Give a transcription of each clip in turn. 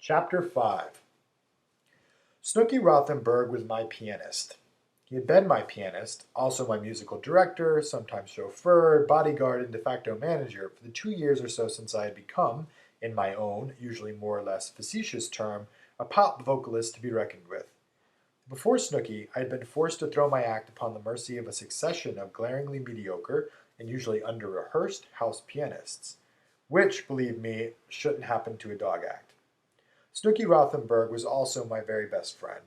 Chapter 5. Snooky Rothenberg was my pianist. He had been my pianist, also my musical director, sometimes chauffeur, bodyguard, and de facto manager for the 2 years or so since I had become, in my own, usually more or less facetious term, a pop vocalist to be reckoned with. Before Snooky, I had been forced to throw my act upon the mercy of a succession of glaringly mediocre and usually under-rehearsed house pianists, which, believe me, shouldn't happen to a dog act. Snooky Rothenberg was also my very best friend.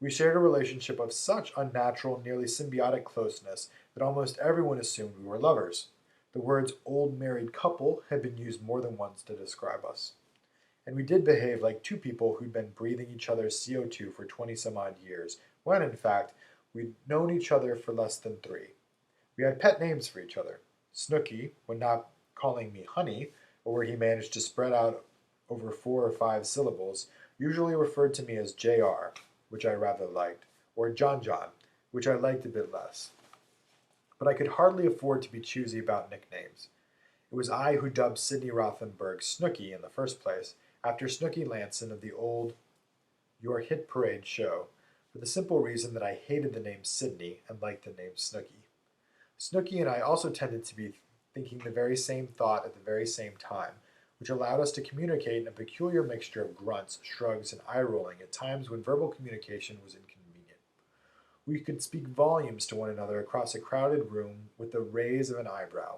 We shared a relationship of such unnatural, nearly symbiotic closeness that almost everyone assumed we were lovers. The words old married couple had been used more than once to describe us. And we did behave like two people who'd been breathing each other's CO2 for 20 some odd years, when, in fact, we'd known each other for less than 3. We had pet names for each other. Snooky, when not calling me honey, or where he managed to spread out over 4 or 5 syllables, usually referred to me as JR, which I rather liked, or John John, which I liked a bit less. But I could hardly afford to be choosy about nicknames. It was I who dubbed Sidney Rothenberg Snooky in the first place, after Snooky Lanson of the old Your Hit Parade show, for the simple reason that I hated the name Sidney and liked the name Snooky. Snooky and I also tended to be thinking the very same thought at the very same time, which allowed us to communicate in a peculiar mixture of grunts, shrugs, and eye-rolling at times when verbal communication was inconvenient. We could speak volumes to one another across a crowded room with the raise of an eyebrow.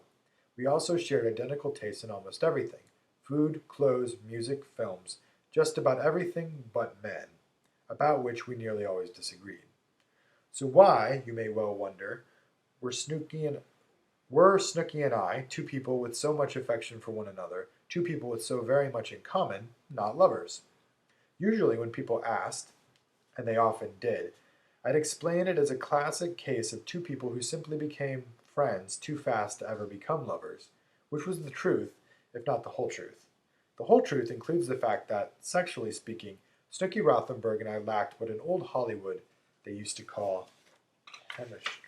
We also shared identical tastes in almost everything: food, clothes, music, films, just about everything but men, about which we nearly always disagreed. So why, you may well wonder, were Snooky and I, two people with so much affection for one another, two people with so very much in common, not lovers? Usually when people asked, and they often did, I'd explain it as a classic case of two people who simply became friends too fast to ever become lovers, which was the truth, if not the whole truth. The whole truth includes the fact that, sexually speaking, Snooky Rothenberg and I lacked what in old Hollywood they used to call chemistry.